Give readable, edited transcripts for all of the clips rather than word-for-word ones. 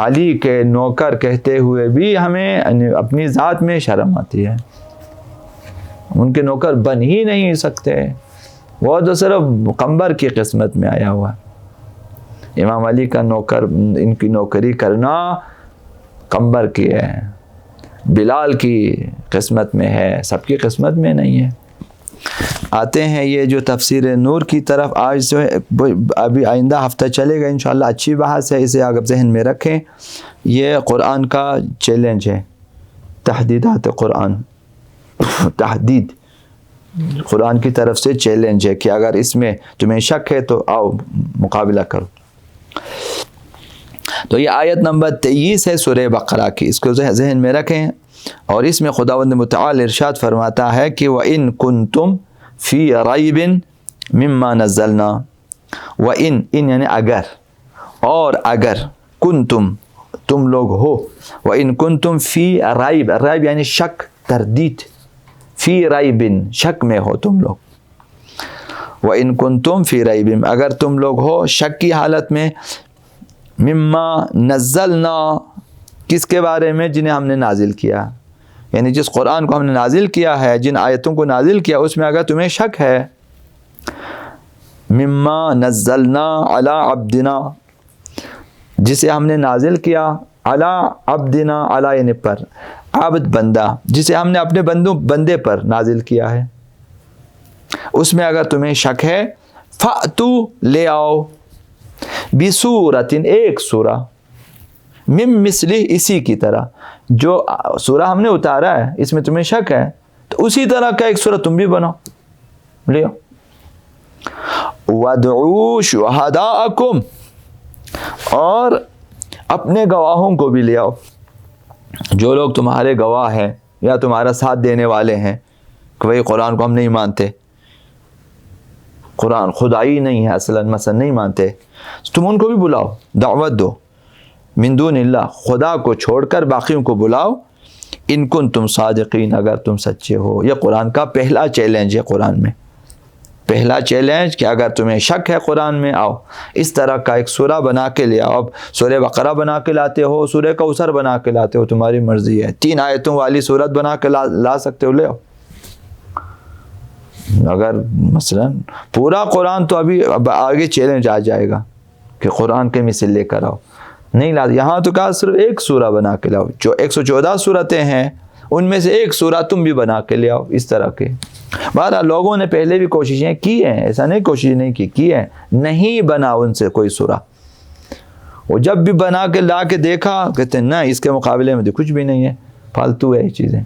علی کے نوکر کہتے ہوئے بھی ہمیں اپنی ذات میں شرم آتی ہے. ان کے نوکر بن ہی نہیں سکتے، وہ تو صرف قمبر کی قسمت میں آیا ہوا. امام علی کا نوکر، ان کی نوکری کرنا قمبر کی ہے، بلال کی قسمت میں ہے، سب کی قسمت میں نہیں ہے. آتے ہیں یہ جو تفسیر نور کی طرف. آج جو ہے ابھی آئندہ ہفتہ چلے گا انشاءاللہ، اچھی بحث ہے، اسے آپ ذہن میں رکھیں. یہ قرآن کا چیلنج ہے، تحدیدات قرآن، تحدید قرآن کی طرف سے چیلنج ہے کہ اگر اس میں تمہیں شک ہے تو آؤ مقابلہ کرو. تو یہ آیت نمبر 23 ہے سورہ بقرہ کی، اس کو ذہن میں رکھیں. اور اس میں خداوند متعال ارشاد فرماتا ہے کہ وَإِن كُنتُمْ فِي رَيْبٍ مِّمَّا نَزَّلْنَا. وَإِن یعنی اگر، اور اگر، کنتم تم لوگ ہو، وَإِن كُنتُمْ فِي رَيْبٍ، رائب یعنی شک، تردید، فی ریبن شک میں ہو تم لوگ. وَإِن كُنتُمْ فِي رَيْبٍ اگر تم لوگ ہو شک کی حالت میں، مما نزلنا کس کے بارے میں؟ جنہیں ہم نے نازل کیا، یعنی جس قرآن کو ہم نے نازل کیا ہے، جن آیتوں کو نازل کیا، اس میں اگر تمہیں شک ہے. مما نزلنا علی عبدنا، جسے ہم نے نازل کیا، علی عبدنا، علی یعنی پر، عبد بندہ، جسے ہم نے اپنے بندے پر نازل کیا ہے، اس میں اگر تمہیں شک ہے، فَأْتُوا لے آؤ، بِسُورَةٍ ایک سورہ، مِن مِثْلِهِ اسی کی طرح، جو سورہ ہم نے اتارا ہے اس میں تمہیں شک ہے تو اسی طرح کا ایک سورہ تم بھی بناؤ، لے آؤ. وَادْعُوا شُهَدَاءَكُمْ اور اپنے گواہوں کو بھی لے آؤ، جو لوگ تمہارے گواہ ہیں یا تمہارا ساتھ دینے والے ہیں کہ بھئی قرآن کو ہم نہیں مانتے، قرآن خدائی نہیں ہے اصلاً، مثلا نہیں مانتے، تم ان کو بھی بلاؤ، دعوت دو، من دون اللہ، خدا کو چھوڑ کر باقیوں کو بلاؤ. ان کنتم صادقین اگر تم سچے ہو. یہ قرآن کا پہلا چیلنج ہے، قرآن میں پہلا چیلنج کہ اگر تمہیں شک ہے قرآن میں، آؤ اس طرح کا ایک سورہ بنا کے لے آؤ. اب سورہ بقرہ بنا کے لاتے ہو، سورہ کوثر بنا کے لاتے ہو، تمہاری مرضی ہے. 3 آیتوں والی سورت بنا کے لا سکتے ہو، لے آؤ. اگر مثلا پورا قرآن تو ابھی آگے چیلنج آ جائے گا کہ قرآن کے مثل لے کر آؤ، نہیں لا. یہاں تو کہا صرف ایک سورہ بنا کے لاؤ، جو 114 سورتیں ہیں ان میں سے ایک سورہ تم بھی بنا کے لے آؤ. اس طرح کے بہرحال لوگوں نے پہلے بھی کوششیں کی ہیں، ایسا نہیں کوشش نہیں کی ہے، نہیں بنا ان سے کوئی سورہ. وہ جب بھی بنا کے لا کے دیکھا کہتے ہیں نہ، اس کے مقابلے میں تو کچھ بھی نہیں ہے، فالتو ہے یہ چیزیں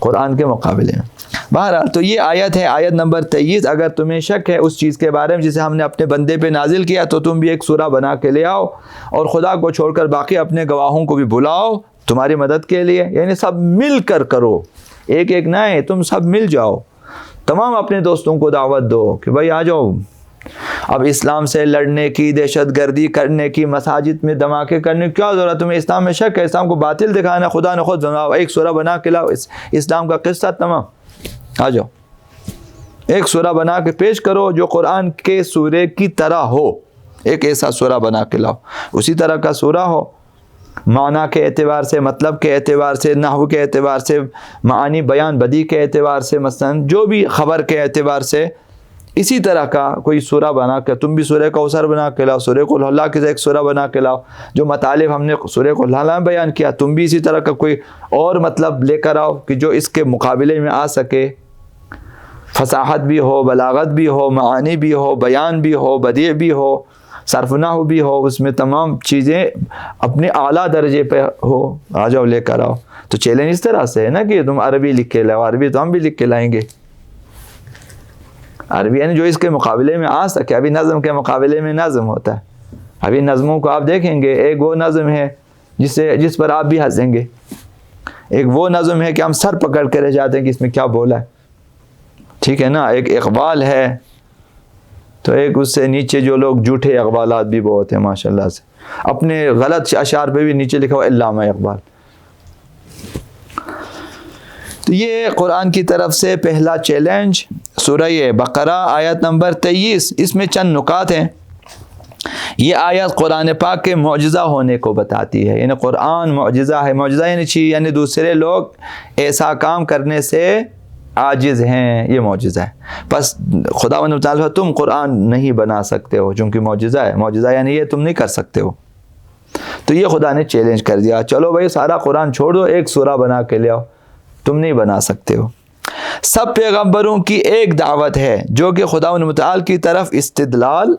قرآن کے مقابلے میں. بہرحال تو یہ آیت ہے، آیت نمبر 23. اگر تمہیں شک ہے اس چیز کے بارے میں جسے ہم نے اپنے بندے پہ نازل کیا تو تم بھی ایک سورہ بنا کے لے آؤ، اور خدا کو چھوڑ کر باقی اپنے گواہوں کو بھی بلاؤ تمہاری مدد کے لیے. یعنی سب مل کر کرو، ایک ایک نہ ہے، تم سب مل جاؤ، تمام اپنے دوستوں کو دعوت دو کہ بھائی آ جاؤ. اب اسلام سے لڑنے کی، دہشت گردی کرنے کی، مساجد میں دھماکے کرنے کی کیا ضرورت؟ تمہیں اسلام میں شک ہے، اسلام کو باطل دکھانا، خدا نے خود بناؤ، ایک سورہ بنا کے لاؤ، اسلام کا قصہ تمام. آ جاؤ ایک سورہ بنا کے پیش کرو جو قرآن کے سورے کی طرح ہو. ایک ایسا سورہ بنا کے لاؤ، اسی طرح کا سورہ ہو، معنی کے اعتبار سے، مطلب کے اعتبار سے، نحو کے اعتبار سے، معانی بیان بدی کے اعتبار سے، مثلا جو بھی خبر کے اعتبار سے اسی طرح کا کوئی سورہ بنا کے تم بھی سورہ کوثر بنا کے لاؤ، سورہ قل اللہ کے ایک سورہ بنا کے لاؤ. جو مطالب ہم نے سورہ قل اللہ میں بیان کیا تم بھی اسی طرح کا کوئی اور مطلب لے کر آؤ کہ جو اس کے مقابلے میں آ سکے، فصاحت بھی ہو، بلاغت بھی ہو، معانی بھی ہو، بیان بھی ہو، بدیع بھی ہو، صرف نحو بھی ہو، اس میں تمام چیزیں اپنے اعلیٰ درجے پہ ہو. آ جاؤ لے کر آؤ. تو چیلنج اس طرح سے ہے نا کہ تم عربی لکھ کے لاؤ، عربی تو ہم بھی لکھ کے لائیں گے، عربی یعنی جو اس کے مقابلے میں آ سکے. ابھی نظم کے مقابلے میں نظم ہوتا ہے، ابھی نظموں کو آپ دیکھیں گے، ایک وہ نظم ہے جس پر آپ بھی ہنسیں گے، ایک وہ نظم ہے کہ ہم سر پکڑ کے رہ جاتے ہیں کہ اس میں کیا بولا ہے، ٹھیک ہے نا. ایک اقبال ہے تو ایک اس سے نیچے جو لوگ جھوٹے اقبالات بھی بہت ہیں ماشاء اللہ سے، اپنے غلط اشعار پہ بھی نیچے لکھا ہوا علامہ اقبال. تو یہ قرآن کی طرف سے پہلا چیلنج. سورہ بقرہ آیت نمبر 23، اس میں چند نکات ہیں یہ آیت قرآن پاک کے معجزہ ہونے کو بتاتی ہے، یعنی قرآن معجزہ ہے. معجزہ یعنی چیز، یعنی دوسرے لوگ ایسا کام کرنے سے عاجز ہیں، یہ معجزہ ہے. بس خداوند تعالیٰ تم قرآن نہیں بنا سکتے ہو چونکہ معجزہ ہے. معجزہ یعنی یہ تم نہیں کر سکتے ہو. تو یہ خدا نے چیلنج کر دیا، چلو بھائی سارا قرآن چھوڑ دو، ایک سورہ بنا کے لے آؤ، تم نہیں بنا سکتے ہو. سب پیغمبروں کی ایک دعوت ہے جو کہ خداوند متعال کی طرف استدلال،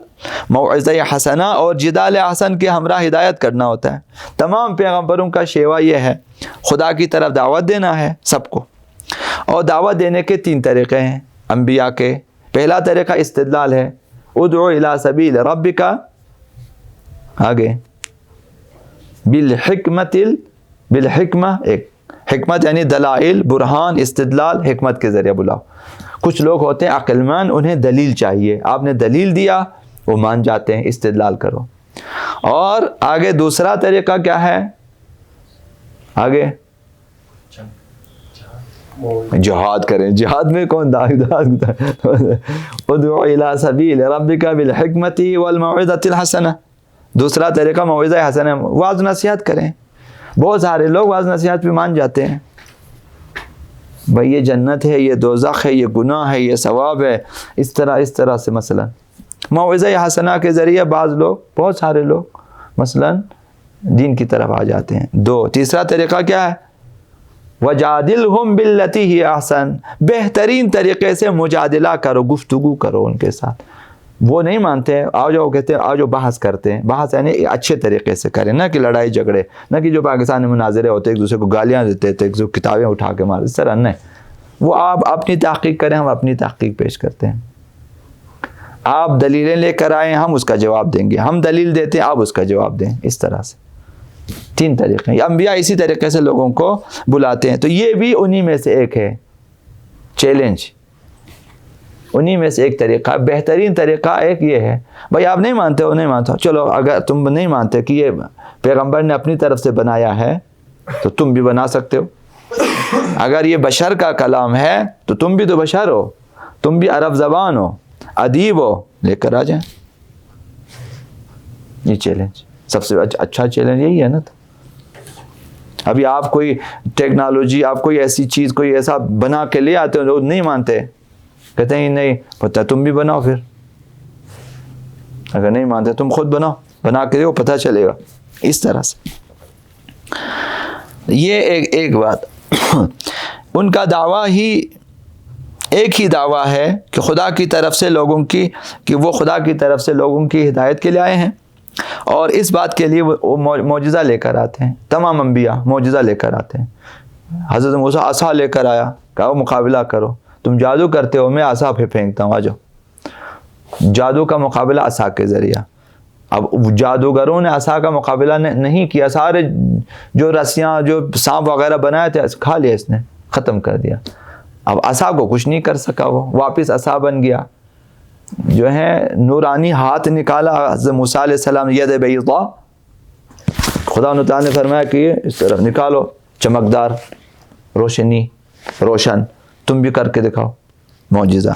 موعظہ حسنہ اور جدال حسن کے ہمراہ ہدایت کرنا ہوتا ہے. تمام پیغمبروں کا شیوا یہ ہے، خدا کی طرف دعوت دینا ہے سب کو. اور دعوت دینے کے 3 طریقے ہیں انبیاء کے. پہلا طریقہ استدلال ہے، ادعو الی سبیل ربک، آگے بالحکمہ، ایک حکمت یعنی دلائل، برہان، استدلال، حکمت کے ذریعے بلاؤ. کچھ لوگ ہوتے ہیں عقل مند، انہیں دلیل چاہیے، آپ نے دلیل دیا وہ مان جاتے ہیں، استدلال کرو. اور آگے دوسرا طریقہ کیا ہے، آگے جہاد کریں. جہاد میں کون ادعو الی سبیل ربک بالحکمت والموعظۃ الحسنہ. دوسرا طریقہ موعظہ حسنہ، واعظ نصیحت کریں. بہت سارے لوگ واعظ نصیحت بھی مان جاتے ہیں، بھئی یہ جنت ہے، یہ دوزخ ہے، یہ گناہ ہے، یہ ثواب ہے، اس طرح سے. مثلا موعظہ حسنہ کے ذریعے بعض لوگ، بہت سارے لوگ مثلا دین کی طرف آ جاتے ہیں. تیسرا طریقہ کیا ہے، وَجَادِلْهُمْ بِالَّتِي هِيَ أَحْسَنُ، بہترین طریقے سے مجادلہ کرو، گفتگو کرو ان کے ساتھ. وہ نہیں مانتے، آ جاؤ، کہتے ہیں آ جاؤ بحث کرتے ہیں. بحث یعنی اچھے طریقے سے کریں، نہ کہ لڑائی جھگڑے، نہ کہ جو پاکستان میں مناظرے ہوتے ایک دوسرے کو گالیاں دیتے تھے، ایک دوسرے کتابیں اٹھا کے مار، اس طرح نہیں. وہ آپ اپنی تحقیق کریں، ہم اپنی تحقیق پیش کرتے ہیں. آپ دلیلیں لے کر آئیں، ہم اس کا جواب دیں گے. ہم دلیل دیتے ہیں، آپ اس کا جواب دیں. اس طرح سے 3 طریقے ہیں. انبیاء اسی طریقے سے لوگوں کو بلاتے ہیں. تو یہ بھی انہی میں سے ایک ہے چیلنج، انہی میں سے ایک طریقہ. بہترین طریقہ ایک یہ ہے، بھائی آپ نہیں مانتے ہو، نہیں مانتے ہو، چلو اگر تم نہیں مانتے کہ یہ پیغمبر نے اپنی طرف سے بنایا ہے تو تم بھی بنا سکتے ہو. اگر یہ بشر کا کلام ہے تو تم بھی تو بشر ہو، تم بھی عرب زبان ہو، ادیب ہو، لے کر آ جائیں. یہ چیلنج سب سے اچھا چیلنج یہی ہے نا. ابھی آپ کوئی ٹیکنالوجی، آپ کوئی ایسی چیز، کوئی ایسا بنا کے لے آتے ہو، لوگ نہیں مانتے، کہتے ہیں نہیں پتہ، تم بھی بناؤ پھر. اگر نہیں مانتے تم خود بناؤ، بنا کے دیکھو، پتہ چلے گا. اس طرح سے یہ ایک بات. ان کا دعویٰ ہی ایک ہی دعویٰ ہے کہ خدا کی طرف سے لوگوں کی، کہ وہ خدا کی طرف سے لوگوں کی ہدایت کے لیے آئے ہیں، اور اس بات کے لیے وہ معجزہ لے کر آتے ہیں. تمام انبیاء معجزہ لے کر آتے ہیں. حضرت موسیٰ عصا لے کر آیا، کہا مقابلہ کرو، تم جادو کرتے ہو، میں عصا پہ پھینکتا ہوں، آ جاؤ. جادو کا مقابلہ عصا کے ذریعہ. اب جادوگروں نے عصا کا مقابلہ نہیں کیا، سارے جو رسیاں، جو سانپ وغیرہ بنائے تھے کھا لیا، اس نے ختم کر دیا. اب عصا کو کچھ نہیں کر سکا، وہ واپس عصا بن گیا. جو ہے نورانی ہاتھ نکالا حضرت موسیٰ علیہ السلام، ید بیضاء، خدا تعالیٰ نے فرمایا کہ یہ اس طرح نکالو، چمکدار، روشن، تم بھی کر کے دکھاؤ، معجزہ.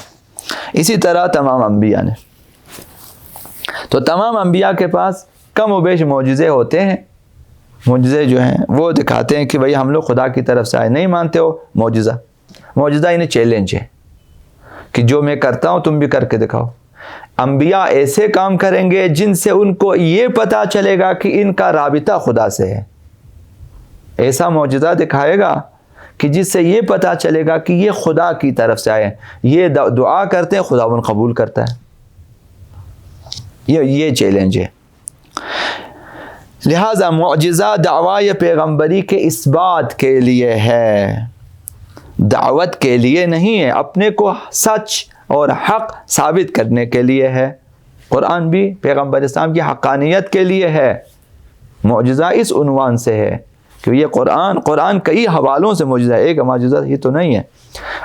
اسی طرح تمام انبیاء نے. تو تمام انبیاء کے پاس کم و بیش معجزے ہوتے ہیں. معجزے جو ہیں وہ دکھاتے ہیں کہ بھئی ہم لوگ خدا کی طرف سے آئے. نہیں مانتے ہو، معجزہ انہیں چیلنج ہے کہ جو میں کرتا ہوں تم بھی کر کے دکھاؤ. انبیاء ایسے کام کریں گے جن سے ان کو یہ پتا چلے گا کہ ان کا رابطہ خدا سے ہے. ایسا معجزہ دکھائے گا کہ جس سے یہ پتا چلے گا کہ یہ خدا کی طرف سے آئے، یہ دعا کرتے ہیں، خداوند قبول کرتا ہے. یہ چیلنج ہے. لہذا معجزہ دعوی پیغمبری کے اثبات کے لیے ہے، دعوت کے لیے نہیں ہے، اپنے کو سچ اور حق ثابت کرنے کے لیے ہے. قرآن بھی پیغمبر اسلام کی حقانیت کے لیے ہے. معجزہ اس عنوان سے ہے کہ یہ قرآن کئی حوالوں سے معجزہ ہے، ایک معجزہ ہی تو نہیں ہے.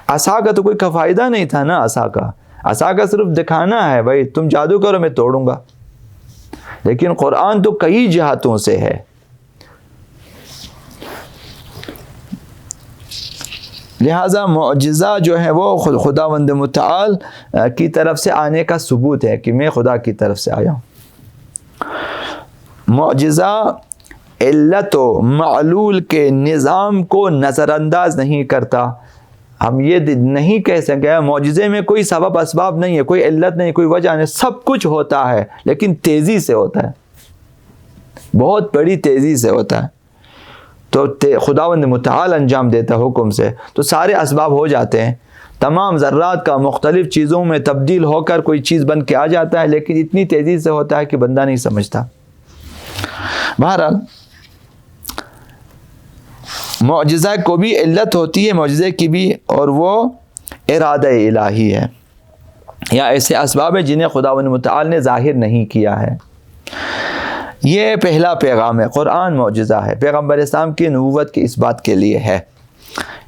عصا کا تو کوئی فائدہ نہیں تھا نا. عصا کا صرف دکھانا ہے، بھائی تم جادو کرو میں توڑوں گا. لیکن قرآن تو کئی جہتوں سے ہے. لہذا معجزہ جو ہے وہ خداوند متعال کی طرف سے آنے کا ثبوت ہے کہ میں خدا کی طرف سے آیا ہوں. معجزہ علت و معلول کے نظام کو نظر انداز نہیں کرتا. ہم یہ نہیں کہہ سکتے معجزے میں کوئی سبب اسباب نہیں ہے, کوئی علت نہیں, کوئی وجہ نہیں, سب کچھ ہوتا ہے لیکن تیزی سے ہوتا ہے, بہت بڑی تیزی سے ہوتا ہے. تو خداوند متعال انجام دیتا حکم سے, تو سارے اسباب ہو جاتے ہیں, تمام ذرات کا مختلف چیزوں میں تبدیل ہو کر کوئی چیز بن کے آ جاتا ہے, لیکن اتنی تیزی سے ہوتا ہے کہ بندہ نہیں سمجھتا. بہرحال معجزہ کو بھی علت ہوتی ہے معجزے کی بھی, اور وہ ارادہ الہی ہے یا ایسے اسباب ہیں جنہیں خداوند متعال نے ظاہر نہیں کیا ہے. یہ پہلا پیغام ہے, قرآن معجزہ ہے, پیغمبر اسلام کی نبوت کی اس بات کے لیے ہے,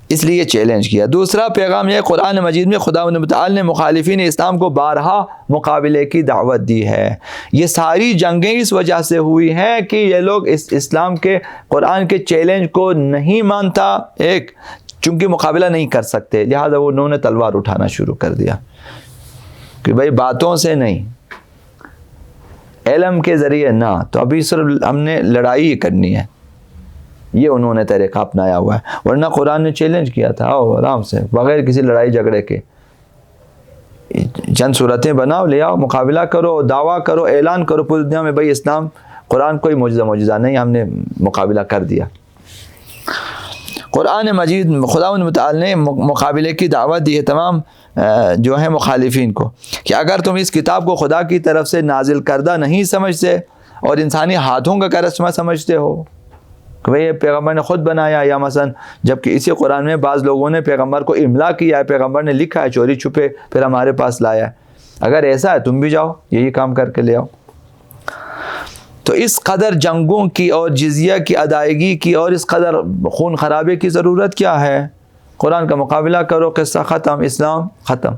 اس لیے چیلنج کیا. دوسرا پیغام یہ قرآن مجید میں خداوند متعال نے مخالفین اسلام کو بارہا مقابلے کی دعوت دی ہے. یہ ساری جنگیں اس وجہ سے ہوئی ہیں کہ یہ لوگ اس اسلام کے قرآن کے چیلنج کو نہیں مانتا, ایک چونکہ مقابلہ نہیں کر سکتے, لہذا انہوں نے تلوار اٹھانا شروع کر دیا کہ بھائی باتوں سے نہیں, علم کے ذریعے نہ, تو ابھی صرف ہم نے لڑائی کرنی ہے. یہ انہوں نے طریقہ اپنایا ہوا ہے, ورنہ قرآن نے چیلنج کیا تھا آرام سے بغیر کسی لڑائی جھگڑے کے, چند صورتیں بناؤ, لے آؤ, مقابلہ کرو, دعویٰ کرو, اعلان کرو پوری دنیا میں بھائی اسلام قرآن کوئی معجزہ نہیں, ہم نے مقابلہ کر دیا. قرآن مجید خداوند متعال نے مقابلے کی دعوت دی ہے تمام جو ہیں مخالفین کو کہ اگر تم اس کتاب کو خدا کی طرف سے نازل کردہ نہیں سمجھتے اور انسانی ہاتھوں کا کرشمہ سمجھتے ہو کہ بھئی یہ پیغمبر نے خود بنایا, یا مثلا جبکہ اسی قرآن میں بعض لوگوں نے پیغمبر کو املا کیا ہے, پیغمبر نے لکھا ہے چوری چھپے پھر ہمارے پاس لایا ہے, اگر ایسا ہے تم بھی جاؤ یہی کام کر کے لے آؤ. تو اس قدر جنگوں کی اور جزیہ کی ادائیگی کی اور اس قدر خون خرابے کی ضرورت کیا ہے؟ قرآن کا مقابلہ کرو, قصہ ختم, اسلام ختم,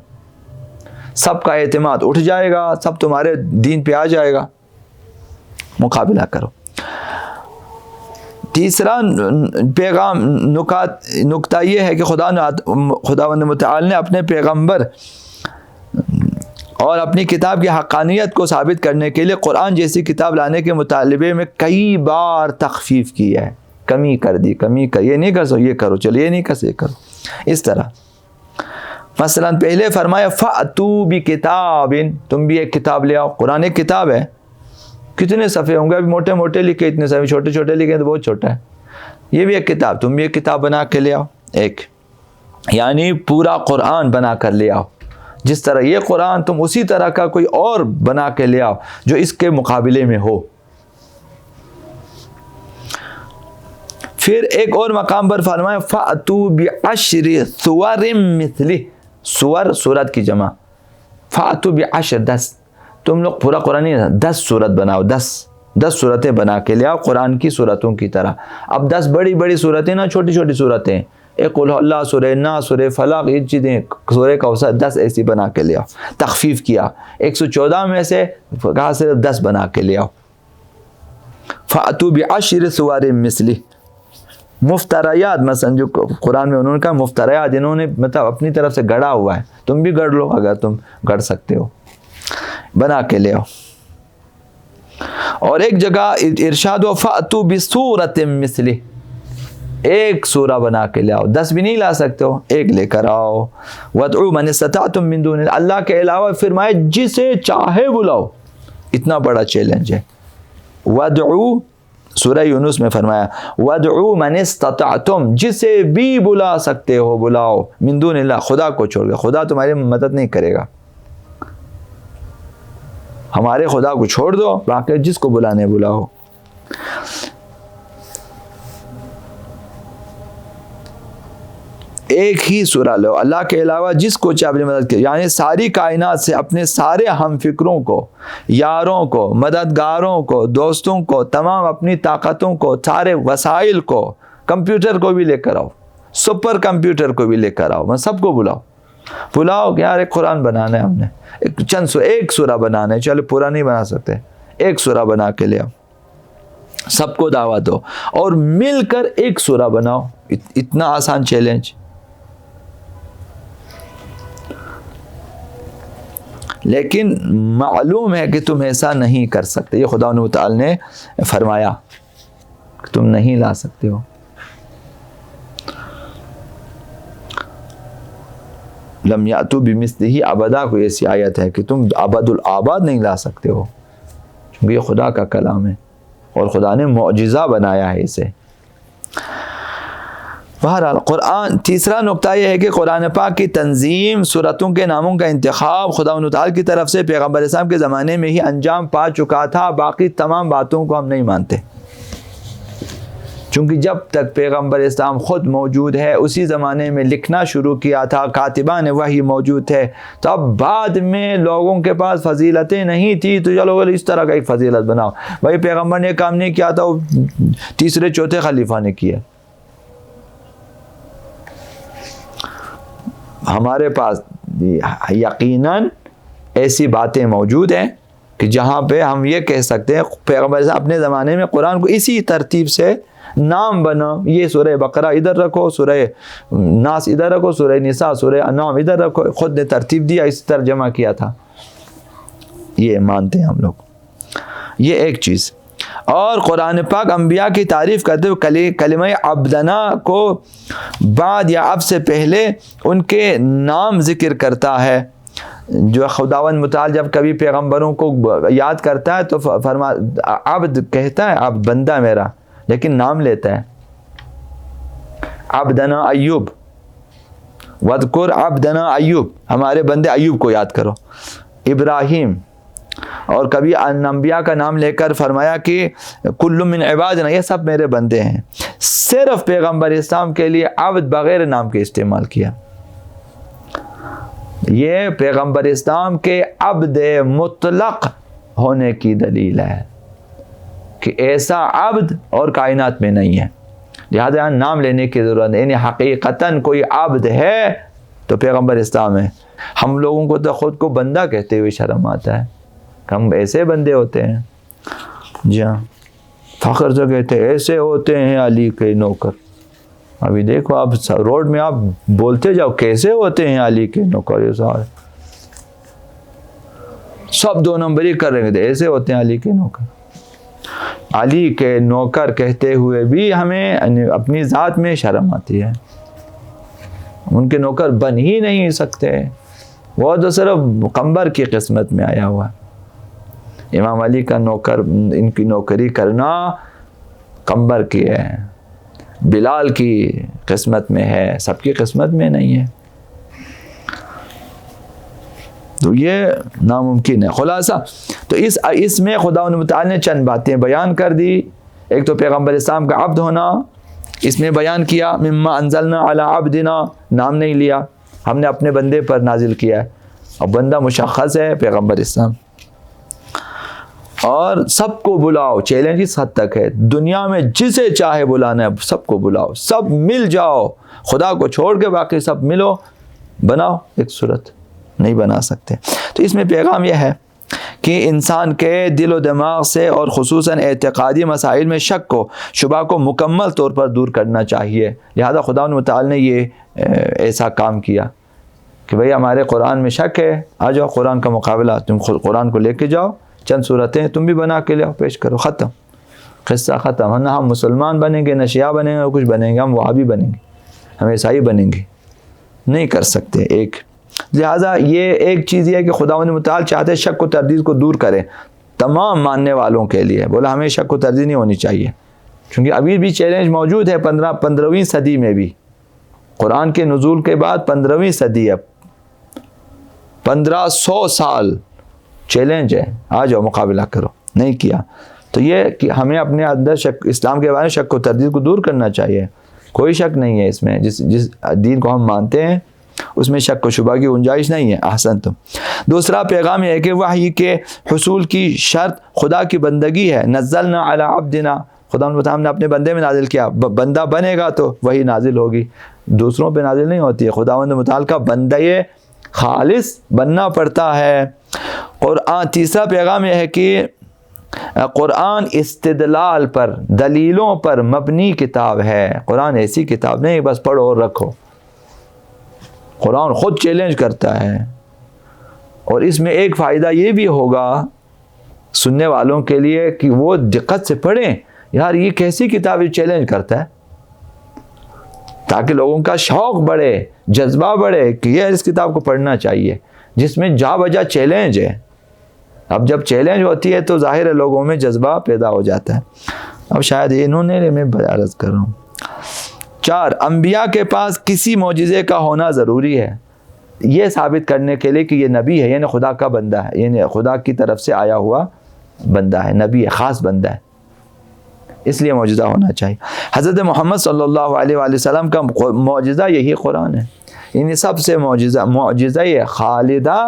سب کا اعتماد اٹھ جائے گا, سب تمہارے دین پہ آ جائے گا, مقابلہ کرو. تیسرا پیغام نکتہ یہ ہے کہ خداوند متعال نے اپنے پیغمبر اور اپنی کتاب کی حقانیت کو ثابت کرنے کے لیے قرآن جیسی کتاب لانے کے مطالبے میں کئی بار تخفیف کی ہے, کمی کر دی, یہ نہیں کر سو یہ کرو, چلو یہ نہیں کر سو یہ کرو, اس طرح. مثلا پہلے فرمایا فَأْتُوا بِكِتَابٍ, تم بھی ایک کتاب لے آؤ. قرآن ایک کتاب ہے, کتنے صفحے ہوں گے, ابھی موٹے موٹے لکھے, اتنے صفحے, چھوٹے چھوٹے لکھے تو بہت چھوٹا ہے. یہ بھی ایک کتاب, تم بھی ایک کتاب بنا کے لے آؤ ایک, یعنی پورا قرآن بنا کر لے آؤ. جس طرح یہ قرآن تم اسی طرح کا کوئی اور بنا کے لے آؤ جو اس کے مقابلے میں ہو. پھر ایک اور مقام پر فرمایا فَأْتُوا بِعَشْرِ سُوَرٍ مِثْلِهِ, سور سورت کی جمع, فَأْتُوا بِعَشْرِ 10, تم لوگ پورا قرآن نہیں, 10 سورت بناؤ, 10 صورتیں بنا کے لے آؤ قرآن کی صورتوں کی طرح. اب 10 بڑی بڑی صورتیں نہ چھوٹی چھوٹی صورتیں, ایک قل اللہ, سورہ ناس, سورہ فلق, یہ چیزیں, سورہ کوثر, 10 ایسی بنا کے لے آؤ. تخفیف کیا, 114 میں سے کہا صرف 10 بنا کے لے آؤ. فَأْتُوا بِعَشْرِ سُوَرٍ مِثْلِهِ. مفتریات مثلا جو قرآن میں انہوں نے کہا مفتریات, انہوں نے مطلب اپنی طرف سے گڑھا ہوا ہے, تم بھی گڑھ لو اگر تم گڑھ سکتے ہو, بنا کے لے آؤ. اور ایک جگہ ارشاد و فَأْتُوا بِسُورَةٍ مِثْلِهِ, ایک سورہ بنا کے لے آؤ. 10 بھی نہیں لا سکتے ہو, ایک لے کر آؤ. وَادْعُوا مَنِ اسْتَطَعْتُم مِّن دُونِ اللَّهِ, اللہ کے علاوہ فرمائے جسے چاہے بلاؤ. اتنا بڑا چیلنج ہے. وَادْعُوا, سورہ یونس میں فرمایا وَادْعُوا مَنِ اسْتَطَعْتُم, جسے بھی بلا سکتے ہو بلاؤ, مِن دُونِ اللَّهِ, خدا کو چھوڑ کے. خدا تمہاری مدد نہیں کرے گا, ہمارے خدا کو چھوڑ دو, باقی جس کو بلانے بلاؤ. ایک ہی سورہ لو, اللہ کے علاوہ جس کو چاہے اپنی مدد کرے, یعنی ساری کائنات سے اپنے سارے ہم فکروں کو, یاروں کو, مددگاروں کو, دوستوں کو, تمام اپنی طاقتوں کو, سارے وسائل کو, کمپیوٹر کو بھی لے کر آؤ, سپر کمپیوٹر کو بھی لے کر آؤ, سب کو بلاؤ کہ یار ایک قرآن بنانا ہے, ہم نے ایک سورہ بنانا ہے, چلو پورا نہیں بنا سکتے, ایک سورہ بنا کے لے آؤ, سب کو دعوت دو اور مل کر ایک سورہ بناؤ. اتنا آسان چیلنج. لیکن معلوم ہے کہ تم ایسا نہیں کر سکتے. یہ خدا متعال نے فرمایا کہ تم نہیں لا سکتے ہو. لم یاتوا بمثلہ ابدا، کوئی ایسی آیت ہے کہ تم ابد الآباد نہیں لا سکتے ہو، کیونکہ یہ خدا کا کلام ہے اور خدا نے معجزہ بنایا ہے اسے. بہرحال قرآن، تیسرا نقطہ یہ ہے کہ قرآن پاک کی تنظیم، سورتوں کے ناموں کا انتخاب خدا تعالیٰ کی طرف سے پیغمبر اسلام کے زمانے میں ہی انجام پا چکا تھا. باقی تمام باتوں کو ہم نہیں مانتے، چونکہ جب تک پیغمبر اسلام خود موجود ہے، اسی زمانے میں لکھنا شروع کیا تھا، کاتبان وحی موجود تھے، تو اب بعد میں لوگوں کے پاس فضیلتیں نہیں تھی تو چلو اس طرح کا ایک فضیلت بناؤ. بھائی پیغمبر نے کام نہیں کیا تھا، وہ تیسرے چوتھے خلیفہ نے کیا. ہمارے پاس یقیناً ایسی باتیں موجود ہیں کہ جہاں پہ ہم یہ کہہ سکتے ہیں پیغمبر صاحب اپنے زمانے میں قرآن کو اسی ترتیب سے نام بنا، یہ سورہ بقرہ ادھر رکھو، سورہ ناس ادھر رکھو، سورہ نساء، سورہ انعام ادھر رکھو، خود نے ترتیب دیا، اس ترجمہ کیا تھا. یہ مانتے ہیں ہم لوگ. یہ ایک چیز. اور قرآن پاک انبیاء کی تعریف کرتے ہوئے کلمہ عبدنا کو بعد یا اب سے پہلے ان کے نام ذکر کرتا ہے. جو خداوند متعال جب کبھی پیغمبروں کو یاد کرتا ہے تو فرما عبد کہتا ہے، عبد بندہ میرا، لیکن نام لیتا ہے. عبدنا ایوب، وذکر عبدنا ایوب، ہمارے بندے ایوب کو یاد کرو. ابراہیم، اور کبھی انبیاء کا نام لے کر فرمایا کہ کل من عبادنا، یہ سب میرے بندے ہیں. صرف پیغمبر اسلام کے لیے عبد بغیر نام کے استعمال کیا. یہ پیغمبر اسلام کے عبد مطلق ہونے کی دلیل ہے کہ ایسا عبد اور کائنات میں نہیں ہے، لہذا یہاں نام لینے کی ضرورت ہے. یعنی حقیقتاً کوئی عبد ہے تو پیغمبر اسلام ہے. ہم لوگوں کو تو خود کو بندہ کہتے ہوئے شرم آتا ہے، ہم ایسے بندے ہوتے ہیں. جی ہاں، فخر سے کہتے ہیں ایسے ہوتے ہیں علی کے نوکر. ابھی دیکھو آپ روڈ میں آپ بولتے جاؤ کیسے ہوتے ہیں علی کے نوکر، یہ سارے سب دو نمبری کر رہے تھے، ایسے ہوتے ہیں علی کے نوکر. علی کے نوکر کہتے ہوئے بھی ہمیں اپنی ذات میں شرم آتی ہے. ان کے نوکر بن ہی نہیں سکتے، وہ تو صرف قمبر کی قسمت میں آیا ہوا. امام علی کا نوکر، ان کی نوکری کرنا قمبر کی ہے، بلال کی قسمت میں ہے، سب کی قسمت میں نہیں ہے. تو یہ ناممکن ہے. خلاصہ تو اس میں خدا متعال نے چند باتیں بیان کر دی. ایک تو پیغمبر اسلام کا عبد ہونا اس میں بیان کیا. مما انزلنا علی عبدنا، نام نہیں لیا، ہم نے اپنے بندے پر نازل کیا ہے، اور بندہ مشخص ہے پیغمبر اسلام. اور سب کو بلاؤ، چیلنج اس حد تک ہے، دنیا میں جسے چاہے بلانا ہے سب کو بلاؤ، سب مل جاؤ، خدا کو چھوڑ کے باقی سب ملو، بناؤ ایک صورت. نہیں بنا سکتے. تو اس میں پیغام یہ ہے کہ انسان کے دل و دماغ سے اور خصوصاً اعتقادی مسائل میں شک و شبہ کو مکمل طور پر دور کرنا چاہیے. لہذا خدا متعال نے یہ ایسا کام کیا کہ بھئی ہمارے قرآن میں شک ہے، آ جاؤ قرآن کا مقابلہ، تم قرآن کو لے کے جاؤ، چند صورتیں تم بھی بنا کے لے پیش کرو، ختم، قصہ ختم. نہ ہم مسلمان بنیں گے، نہ شیعہ بنیں گے، کچھ بنیں گے، ہم وہابی بنیں گے، ہم عیسائی بنیں گے، نہیں کر سکتے. ایک لہٰذا یہ ایک چیز یہ ہے کہ خداوند متعال چاہتے شک و تردید کو دور کریں تمام ماننے والوں کے لیے. بولا ہمیں شک و تردید نہیں ہونی چاہیے، کیونکہ ابھی بھی چیلنج موجود ہے. 15ویں صدی میں بھی، قرآن کے نزول کے بعد 15ویں صدی ہے، 1500 سال چیلنج ہے، آ جاؤ مقابلہ کرو. نہیں کیا تو یہ کہ ہمیں اپنے اندر شک، اسلام کے بارے میں شک و تردید کو دور کرنا چاہیے. کوئی شک نہیں ہے اس میں، جس دین کو ہم مانتے ہیں اس میں شک و شبہ کی گنجائش نہیں ہے. احسن تم. دوسرا پیغام یہ ہے کہ وحی کے حصول کی شرط خدا کی بندگی ہے. نزلنا علی عبدنا، خدا نے اپنے بندے میں نازل کیا. بندہ بنے گا تو وہی نازل ہوگی، دوسروں پہ نازل نہیں ہوتی ہے. خداوند متعال کا بندہ خالص بننا پڑتا ہے. قرآن. تیسرا پیغام یہ ہے کہ قرآن استدلال پر، دلیلوں پر مبنی کتاب ہے. قرآن ایسی کتاب نہیں بس پڑھو اور رکھو. قرآن خود چیلنج کرتا ہے اور اس میں ایک فائدہ یہ بھی ہوگا سننے والوں کے لیے کہ وہ دقت سے پڑھیں، یار یہ کیسی کتاب چیلنج کرتا ہے، تاکہ لوگوں کا شوق بڑھے، جذبہ بڑھے کہ یہ اس کتاب کو پڑھنا چاہیے، جس میں جا بجا چیلنج ہے۔ اب جب چیلنج ہوتی ہے تو ظاہر ہے لوگوں میں جذبہ پیدا ہو جاتا ہے۔ اب شاید انہوں نے میں عرض کر رہا ہوں۔ 4، انبیاء کے پاس کسی معجزے کا ہونا ضروری ہے، یہ ثابت کرنے کے لیے کہ یہ نبی ہے، یعنی خدا کا بندہ ہے، یعنی خدا کی طرف سے آیا ہوا بندہ ہے، نبی ہے، خاص بندہ ہے، اس لیے معجزہ ہونا چاہیے۔ حضرت محمد صلی اللہ علیہ وآلہ وسلم کا معجزہ یہی قرآن ہے، یعنی سب سے معجزہ خالدہ،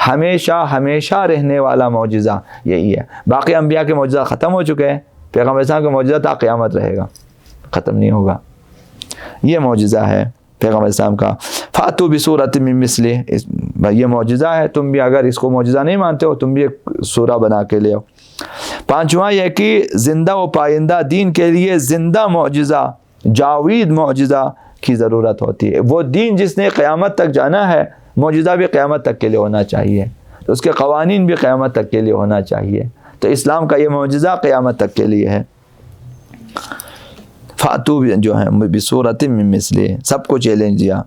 ہمیشہ ہمیشہ رہنے والا معجزہ یہی ہے۔ باقی انبیاء کے معجزہ ختم ہو چکے ہیں، پیغمبر اسلام کا معجزہ تا قیامت رہے گا، ختم نہیں ہوگا۔ یہ معجزہ ہے پیغمبر اسلام کا۔ فاتو بصورت من مثلہ، یہ معجزہ ہے، تم بھی اگر اس کو معجزہ نہیں مانتے ہو تم بھی ایک سورہ بنا کے لے آؤ۔ 5واں یہ کہ زندہ و پائندہ دین کے لیے زندہ معجزہ، جاوید معجزہ کی ضرورت ہوتی ہے۔ وہ دین جس نے قیامت تک جانا ہے، معجزہ بھی قیامت تک کے لیے ہونا چاہیے، تو اس کے قوانین بھی قیامت تک کے لیے ہونا چاہیے۔ تو اسلام کا یہ معجزہ قیامت تک کے لیے ہے۔ فاتو جو ہے بصورت من مثلہ، سب کو چیلنج دیا۔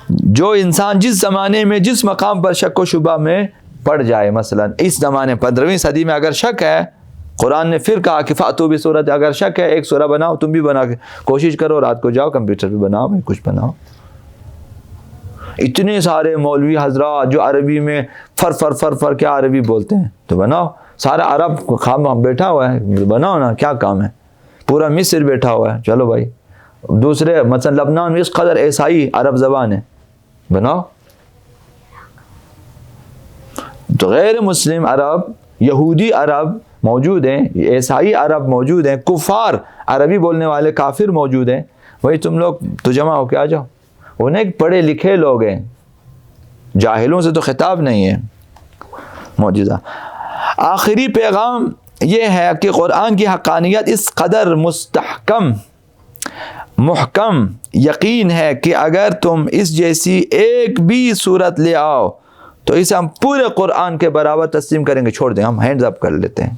جو انسان جس زمانے میں جس مقام پر شک و شبہ میں پڑ جائے، مثلا اس زمانے 15ویں صدی میں اگر شک ہے، قرآن نے پھر کہا کہ فاتو بصورت، اگر شک ہے ایک سورہ بناؤ، تم بھی بنا کے کوشش کرو، رات کو جاؤ کمپیوٹر پہ بناؤ، کچھ بناؤ۔ اتنے سارے مولوی حضرات جو عربی میں فر کیا عربی بولتے ہیں، تو بناؤ، سارا عرب خام بیٹھا ہوا ہے، بناؤ نا، کیا کام ہے، پورا مصر بیٹھا ہوا ہے، چلو بھائی۔ دوسرے مثلا لبنان میں اس قدر عیسائی عرب زبان ہے، بناؤ۔ تو غیر مسلم عرب، یہودی عرب موجود ہیں، عیسائی عرب موجود ہیں، کفار عربی بولنے والے کافر موجود ہیں، وہی تم لوگ تو جمع ہو کے آ جاؤ۔ انہیں پڑھے لکھے لوگ ہیں، جاہلوں سے تو خطاب نہیں ہے۔ معجزہ۔ آخری پیغام یہ ہے کہ قرآن کی حقانیت اس قدر مستحکم محکم یقین ہے کہ اگر تم اس جیسی ایک بھی صورت لے آؤ تو اسے ہم پورے قرآن کے برابر تسلیم کریں گے، چھوڑ دیں، ہم ہینڈز اپ کر لیتے ہیں۔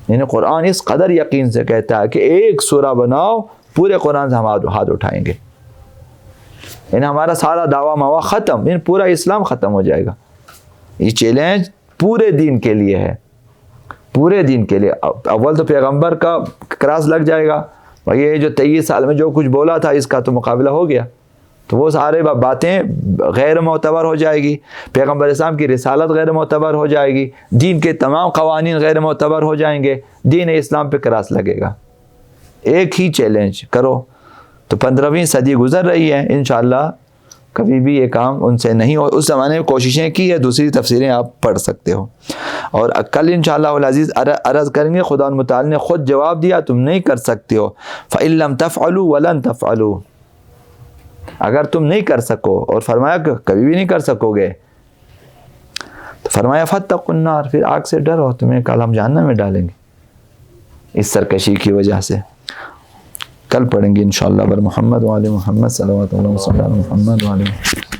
یعنی قرآن اس قدر یقین سے کہتا ہے کہ ایک سورہ بناؤ، پورے قرآن سے ہم ہاتھ اٹھائیں گے، یعنی ہمارا سارا دعویٰ موا ختم، یعنی پورا اسلام ختم ہو جائے گا۔ یہ چیلنج پورے دین کے لیے ہے، پورے دین کے لیے۔ اول تو پیغمبر کا کراس لگ جائے گا، یہ جو 23 سال میں جو کچھ بولا تھا اس کا تو مقابلہ ہو گیا، تو وہ سارے باتیں غیر معتبر ہو جائے گی، پیغمبر اسلام کی رسالت غیر معتبر ہو جائے گی، دین کے تمام قوانین غیر معتبر ہو جائیں گے، دین اسلام پہ کراس لگے گا۔ ایک ہی چیلنج کرو۔ تو 15ویں صدی گزر رہی ہے، انشاءاللہ کبھی بھی یہ کام ان سے نہیں ہو۔ اس زمانے میں کوششیں کی ہے، دوسری تفسیریں آپ پڑھ سکتے ہو، اور کل انشاءاللہ العزیز عرض کریں گے، خدا متعال نے خود جواب دیا، تم نہیں کر سکتے ہو۔ فَإِن لَمْ تَفْعَلُوا وَلَن تَفْعَلُوا، اگر تم نہیں کر سکو، اور فرمایا کہ کبھی بھی نہیں کر سکو گے، تو فرمایا فَاتَّقُوا النَّارَ، پھر آگ سے ڈرو، تمہیں کل ہم جہنم میں ڈالیں گے اس سرکشی کی وجہ سے۔ کل پڑھیں گے انشاءاللہ بر محمد وعلی محمد صلوات اللہ وسلم محمد وعلی محمد۔